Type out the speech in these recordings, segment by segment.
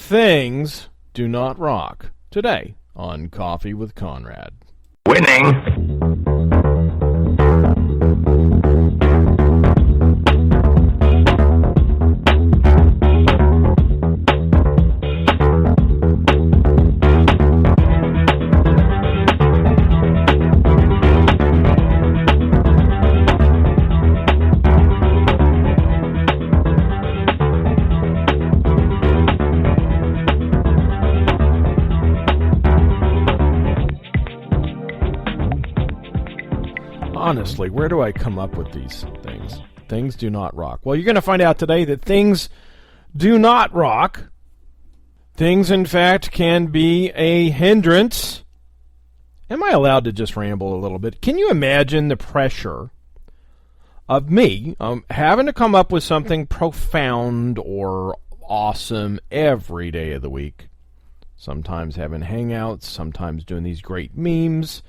Things do not rock. Today on Coffee with Conrad. Winning. Honestly, where do I come up with these things? Things do not rock. Well, you're going to find out today that things do not rock. Things, in fact, can be a hindrance. Am I allowed to just ramble a little bit? Can you imagine the pressure of me having to come up with something profound or awesome every day of the week? Sometimes having hangouts, sometimes doing these great memes,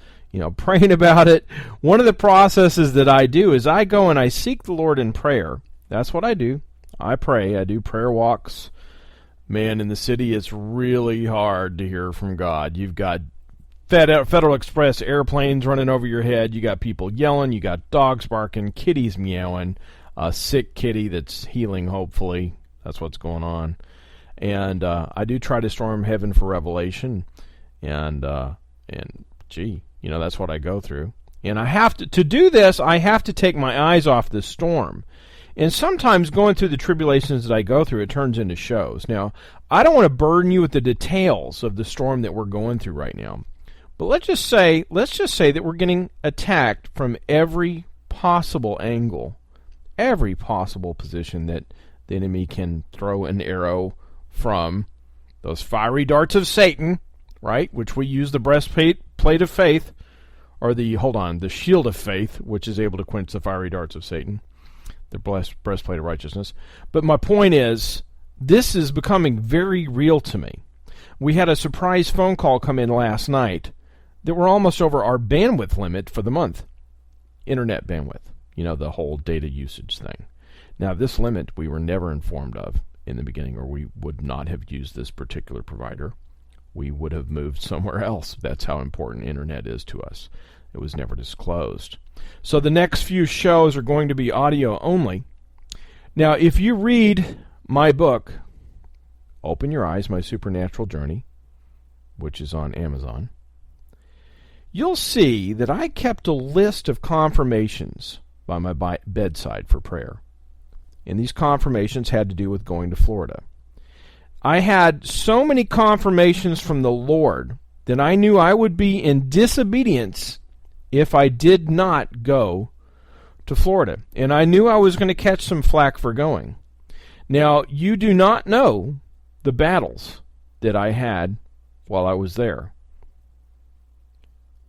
praying about it. One of the processes that I do is I go and I seek the Lord in prayer. That's what I do. I pray. I do prayer walks. Man, in the city, it's really hard to hear from God. You've got Federal Express airplanes running over your head. You got people yelling. You got dogs barking, kitties meowing, a sick kitty that's healing, hopefully. That's what's going on. And I do try to storm heaven for revelation. And gee, that's what I go through. And I have to do this, I have to take my eyes off the storm. And sometimes going through the tribulations that I go through, it turns into shows. Now, I don't want to burden you with the details of the storm that we're going through right now. But let's just say that we're getting attacked from every possible angle, every possible position that the enemy can throw an arrow from. Those fiery darts of Satan, right, which we use the breastplate of faith, or the shield of faith, which is able to quench the fiery darts of Satan, the breastplate of righteousness. But my point is, this is becoming very real to me. We had a surprise phone call come in last night that we're almost over our bandwidth limit for the month. Internet bandwidth, the whole data usage thing. Now, this limit we were never informed of in the beginning, or we would not have used this particular provider. We would have moved somewhere else. That's how important internet is to us. It was never disclosed. So the next few shows are going to be audio only. Now, if you read my book, Open Your Eyes, My Supernatural Journey, which is on Amazon, you'll see that I kept a list of confirmations by my bedside for prayer. And these confirmations had to do with going to Florida. I had so many confirmations from the Lord that I knew I would be in disobedience if I did not go to Florida. And I knew I was going to catch some flack for going. Now, you do not know the battles that I had while I was there.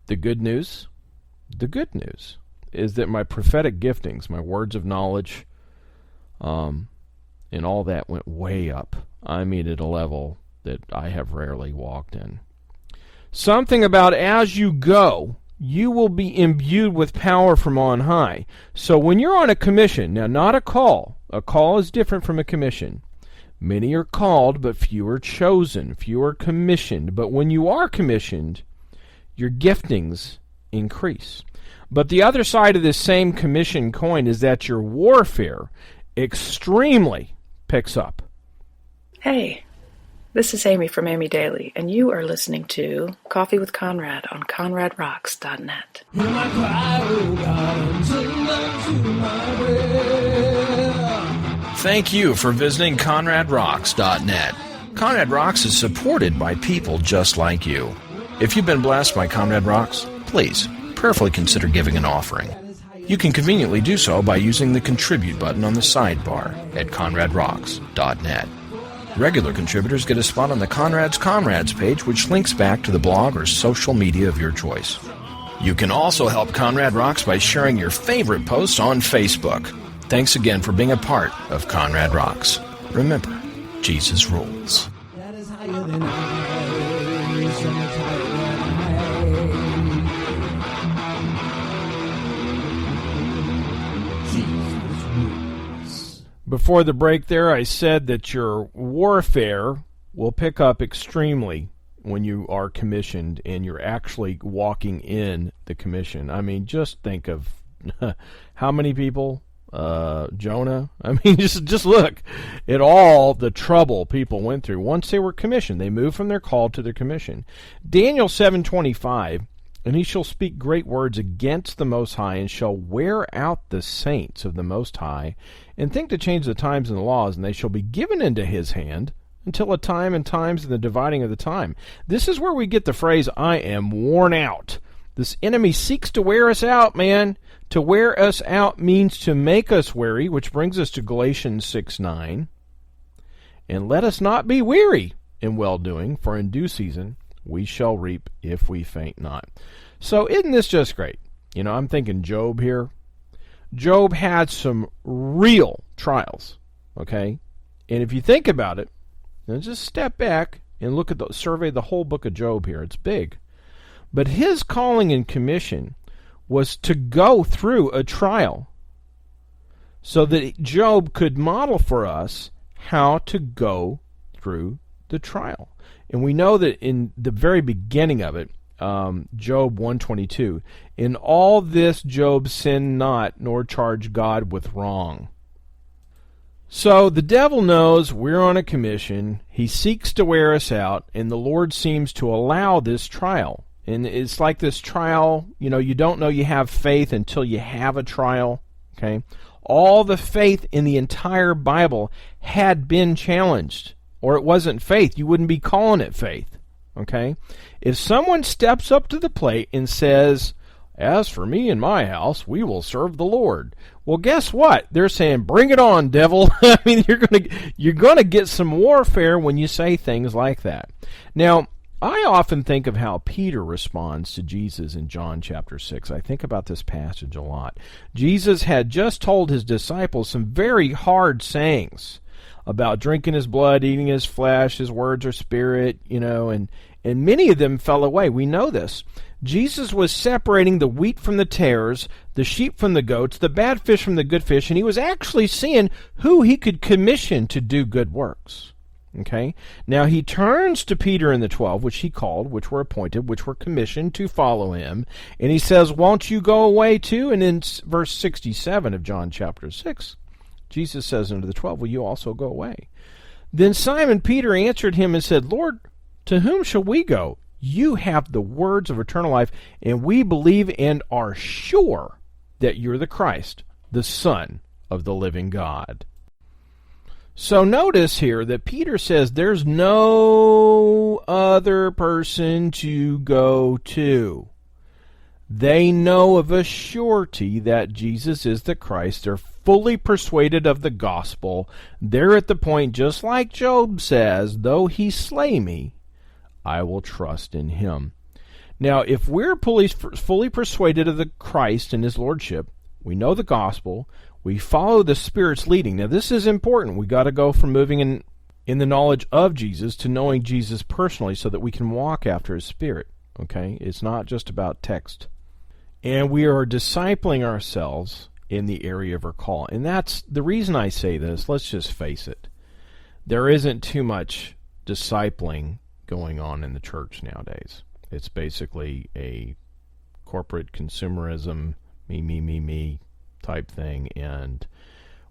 The good news is that my prophetic giftings, my words of knowledge, and all that went way up. I mean, at a level that I have rarely walked in. Something about as you go, you will be imbued with power from on high. So when you're on a commission, now not a call is different from a commission. Many are called, but few are chosen, few are commissioned. But when you are commissioned, your giftings increase. But the other side of this same commission coin is that your warfare extremely picks up. Hey, this is Amy from Amy Daily, and you are listening to Coffee with Conrad on ConradRocks.net. Thank you for visiting ConradRocks.net. Conrad Rocks is supported by people just like you. If you've been blessed by Conrad Rocks, please prayerfully consider giving an offering. You can conveniently do so by using the Contribute button on the sidebar at ConradRocks.net. Regular contributors get a spot on the Conrad's page, which links back to the blog or social media of your choice. You can also help Conrad Rocks by sharing your favorite posts on Facebook. Thanks again for being a part of Conrad Rocks. Remember, Jesus rules. Before the break there, I said that your warfare will pick up extremely when you are commissioned and you're actually walking in the commission. I mean, just think of how many people, Jonah. I mean, just look at all the trouble people went through once they were commissioned. They moved from their call to their commission. Daniel 7:25, and he shall speak great words against the Most High, and shall wear out the saints of the Most High, and think to change the times and the laws, and they shall be given into his hand until a time and times and the dividing of the time. This is where we get the phrase, I am worn out. This enemy seeks to wear us out, man. To wear us out means to make us weary, which brings us to Galatians 6:9. And let us not be weary in well-doing, for in due season we shall reap if we faint not. So isn't this just great? You know, I'm thinking Job here. Job had some real trials, okay? And if you think about it, now just step back and look at survey the whole book of Job here. It's big. But his calling and commission was to go through a trial so that Job could model for us how to go through the trial. And we know that in the very beginning of it, Job 1:22, in all this Job sinned not, nor charged God with wrong. So the devil knows we're on a commission. He seeks to wear us out, and the Lord seems to allow this trial. And it's like this trial, you know, you don't know you have faith until you have a trial, okay? All the faith in the entire Bible had been challenged, or it wasn't faith. You wouldn't be calling it faith, okay? If someone steps up to the plate and says, as for me and my house, we will serve the Lord. Well, guess what? They're saying, bring it on, devil. I mean, you're gonna get some warfare when you say things like that. Now, I often think of how Peter responds to Jesus in John chapter 6. I think about this passage a lot. Jesus had just told his disciples some very hard sayings about drinking his blood, eating his flesh, his words are spirit, you know, and many of them fell away. We know this. Jesus was separating the wheat from the tares, the sheep from the goats, the bad fish from the good fish, and he was actually seeing who he could commission to do good works. Okay? Now he turns to Peter and the 12, which he called, which were appointed, which were commissioned to follow him, and he says, won't you go away too? And in verse 67 of John chapter 6, Jesus says unto the 12, will you also go away? Then Simon Peter answered him and said, Lord, to whom shall we go? You have the words of eternal life, and we believe and are sure that you're the Christ, the Son of the living God. So notice here that Peter says there's no other person to go to. They know of a surety that Jesus is the Christ. They're fully persuaded of the gospel. They're at the point, just like Job says, though he slay me, I will trust in him. Now, if we're fully persuaded of the Christ and his lordship, we know the gospel, we follow the Spirit's leading. Now, this is important. We got to go from moving in the knowledge of Jesus to knowing Jesus personally so that we can walk after his Spirit. Okay? It's not just about text. And we are discipling ourselves in the area of our call. And that's the reason I say this. Let's just face it. There isn't too much discipling going on in the church nowadays. It's basically a corporate consumerism, me type thing, and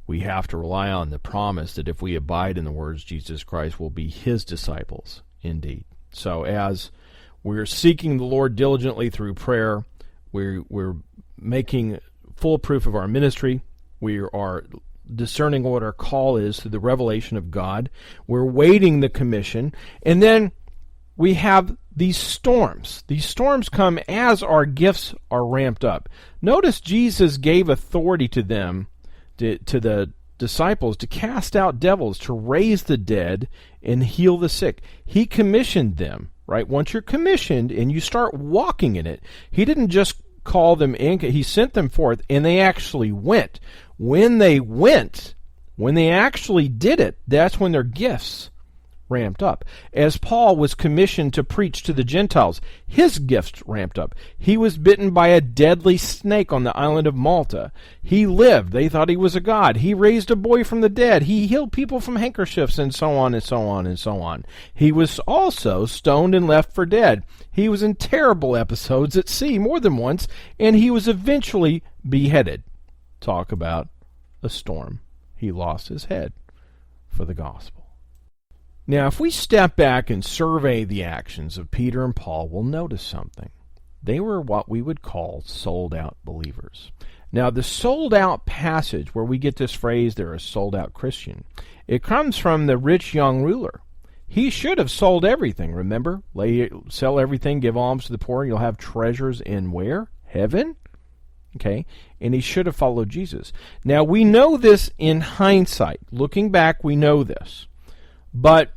we have to rely on the promise that if we abide in the words Jesus Christ, we'll be his disciples indeed. So as we're seeking the Lord diligently through prayer, we're making full proof of our ministry, we are discerning what our call is through the revelation of God, we're waiting the commission, and then we have these storms. These storms come as our gifts are ramped up. Notice Jesus gave authority to them, to the disciples, to cast out devils, to raise the dead, and heal the sick. He commissioned them, right? Once you're commissioned and you start walking in it, he didn't just call them in, he sent them forth, and they actually went. When they went, when they actually did it, that's when their gifts ramped up. As Paul was commissioned to preach to the Gentiles, his gifts ramped up. He was bitten by a deadly snake on the island of Malta. He lived. They thought he was a god. He raised a boy from the dead. He healed people from handkerchiefs, and so on and so on and so on. He was also stoned and left for dead. He was in terrible episodes at sea more than once, and he was eventually beheaded. Talk about a storm. He lost his head for the gospel. Now, if we step back and survey the actions of Peter and Paul, we'll notice something. They were what we would call sold-out believers. Now, the sold-out passage, where we get this phrase, they're a sold-out Christian, it comes from the rich young ruler. He should have sold everything, remember? Sell everything, give alms to the poor, you'll have treasures in where? Heaven? Okay, and he should have followed Jesus. Now, we know this in hindsight. Looking back, we know this. But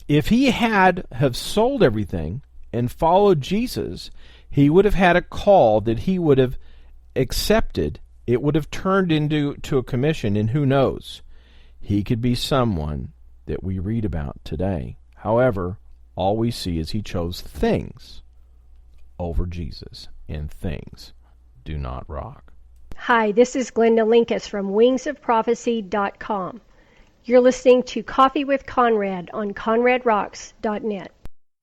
if he had have sold everything and followed Jesus, he would have had a call that he would have accepted. It would have turned into a commission, and who knows? He could be someone that we read about today. However, all we see is he chose things over Jesus, and things do not rock. Hi, this is Glenda Linkus from wingsofprophecy.com. You're listening to Coffee with Conrad on ConradRocks.net.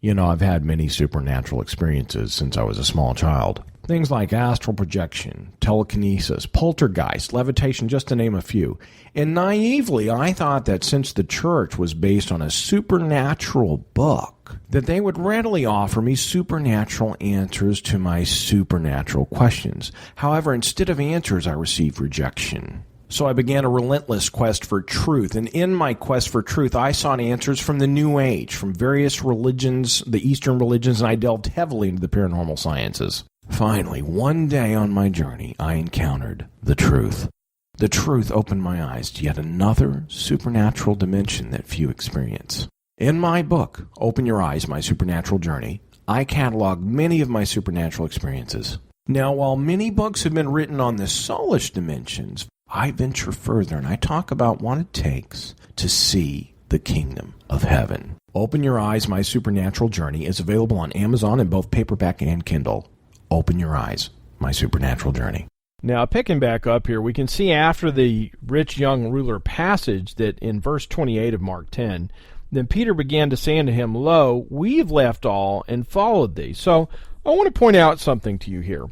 You know, I've had many supernatural experiences since I was a small child. Things like astral projection, telekinesis, poltergeist, levitation, just to name a few. And naively, I thought that since the church was based on a supernatural book, that they would readily offer me supernatural answers to my supernatural questions. However, instead of answers, I received rejection. So I began a relentless quest for truth, and in my quest for truth, I sought answers from the New Age, from various religions, the Eastern religions, and I delved heavily into the paranormal sciences. Finally, one day on my journey, I encountered the truth. The truth opened my eyes to yet another supernatural dimension that few experience. In my book, Open Your Eyes, My Supernatural Journey, I catalog many of my supernatural experiences. Now, while many books have been written on the soulish dimensions, I venture further and I talk about what it takes to see the kingdom of heaven. Open Your Eyes, My Supernatural Journey is available on Amazon in both paperback and Kindle. Open Your Eyes, My Supernatural Journey. Now, picking back up here, we can see after the rich young ruler passage that in verse 28 of Mark 10, then Peter began to say unto him, Lo, we've left all and followed thee. So I want to point out something to you here.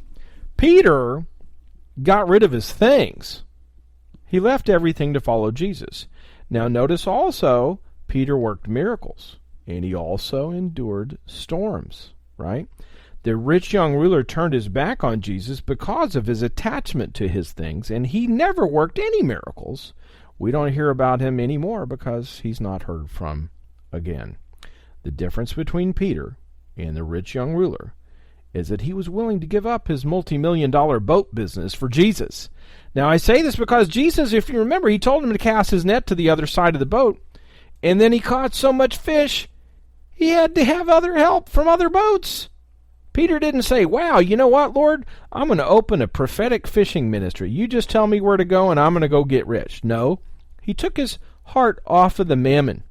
Peter got rid of his things. He left everything to follow Jesus. Now notice also, Peter worked miracles, and he also endured storms, right? The rich young ruler turned his back on Jesus because of his attachment to his things, and he never worked any miracles. We don't hear about him anymore because he's not heard from again. The difference between Peter and the rich young ruler is that he was willing to give up his multi-million-dollar boat business for Jesus. Now, I say this because Jesus, if you remember, he told him to cast his net to the other side of the boat, and then he caught so much fish, he had to have other help from other boats. Peter didn't say, wow, you know what, Lord? I'm going to open a prophetic fishing ministry. You just tell me where to go, and I'm going to go get rich. No, he took his heart off of the mammon.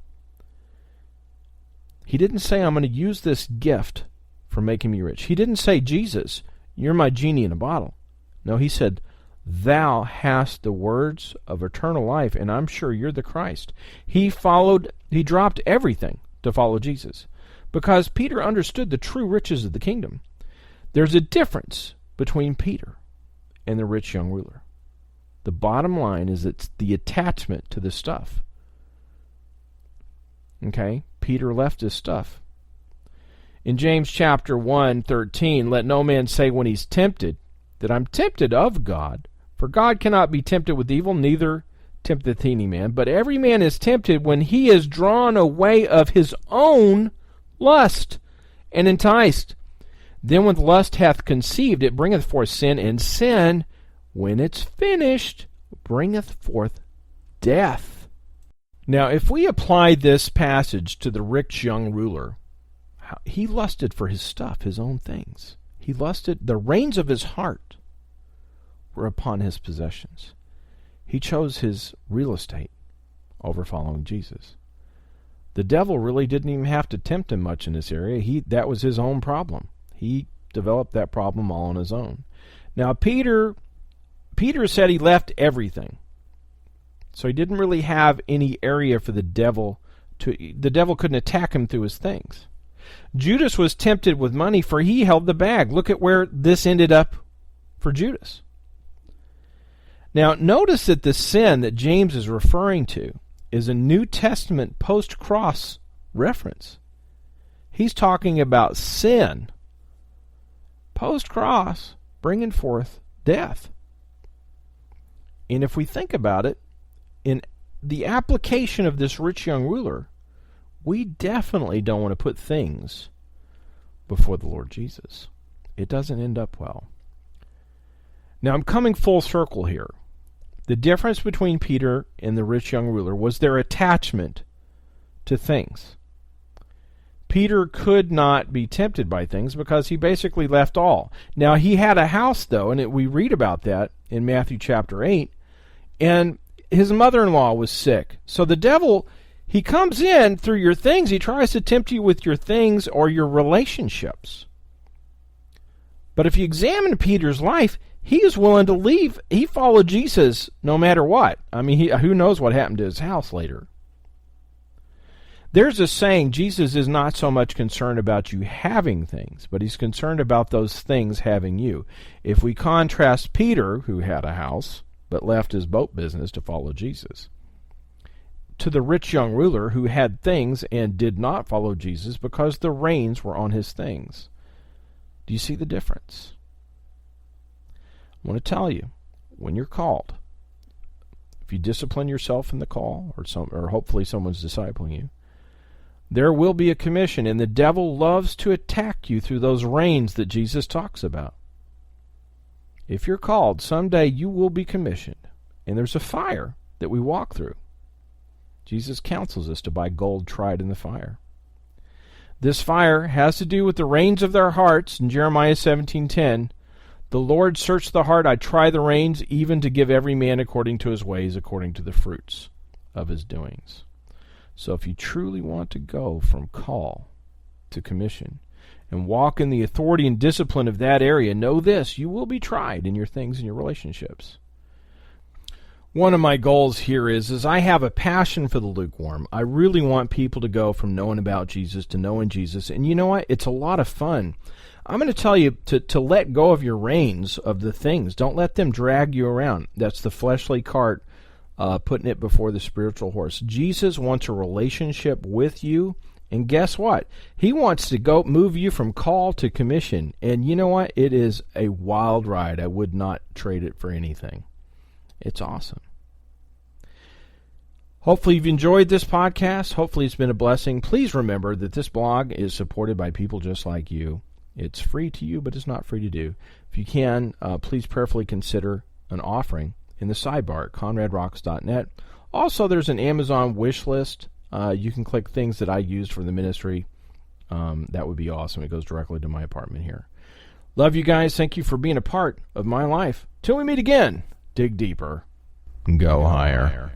He didn't say, I'm going to use this gift for making me rich. He didn't say, Jesus, you're my genie in a bottle. No, he said, thou hast the words of eternal life, and I'm sure you're the Christ. He dropped everything to follow Jesus because Peter understood the true riches of the kingdom. There's a difference between Peter and the rich young ruler. The bottom line is it's the attachment to the stuff. Okay? Peter left his stuff. In James chapter 1:13, let no man say when he's tempted that I'm tempted of God, for God cannot be tempted with evil, neither tempteth any man. But every man is tempted when he is drawn away of his own lust and enticed. Then when lust hath conceived, it bringeth forth sin, and sin, when it's finished, bringeth forth death. Now, if we apply this passage to the rich young ruler, he lusted for his stuff, his own things. He lusted, the reins of his heart were upon his possessions. He chose his real estate over following Jesus. The devil really didn't even have to tempt him much in this area. That was his own problem. He developed that problem all on his own. Now, Peter said he left everything. So he didn't really have any area for the devil couldn't attack him through his things. Judas was tempted with money, for he held the bag. Look at where this ended up for Judas. Now, notice that the sin that James is referring to is a New Testament post-cross reference. He's talking about sin, post-cross, bringing forth death. And if we think about it, in the application of this rich young ruler, we definitely don't want to put things before the Lord Jesus. It doesn't end up well. Now, I'm coming full circle here. The difference between Peter and the rich young ruler was their attachment to things. Peter could not be tempted by things because he basically left all. Now, he had a house, though, and we read about that in Matthew chapter 8, and his mother-in-law was sick. So the devil, he comes in through your things. He tries to tempt you with your things or your relationships. But if you examine Peter's life, he is willing to leave. He followed Jesus no matter what. I mean, who knows what happened to his house later. There's a saying, Jesus is not so much concerned about you having things, but he's concerned about those things having you. If we contrast Peter, who had a house, but left his boat business to follow Jesus, to the rich young ruler who had things and did not follow Jesus because the reins were on his things. Do you see the difference? I want to tell you, when you're called, if you discipline yourself in the call, or hopefully someone's discipling you, there will be a commission, and the devil loves to attack you through those reins that Jesus talks about. If you're called, someday you will be commissioned, and there's a fire that we walk through. Jesus counsels us to buy gold tried in the fire. This fire has to do with the reins of their hearts. In Jeremiah 17:10, the Lord searched the heart, I try the reins, even to give every man according to his ways, according to the fruits of his doings. So if you truly want to go from call to commission and walk in the authority and discipline of that area, know this, you will be tried in your things and your relationships. One of my goals here is I have a passion for the lukewarm. I really want people to go from knowing about Jesus to knowing Jesus. And you know what? It's a lot of fun. I'm going to tell you to let go of your reins of the things. Don't let them drag you around. That's the fleshly cart putting it before the spiritual horse. Jesus wants a relationship with you. And guess what? He wants to move you from call to commission. And you know what? It is a wild ride. I would not trade it for anything. It's awesome. Hopefully you've enjoyed this podcast. Hopefully it's been a blessing. Please remember that this blog is supported by people just like you. It's free to you, but it's not free to do. If you can, please prayerfully consider an offering in the sidebar at conradrocks.net. Also, there's an Amazon wish list. You can click things that I used for the ministry. That would be awesome. It goes directly to my apartment here. Love you guys. Thank you for being a part of my life. Till we meet again. Dig deeper. Go higher.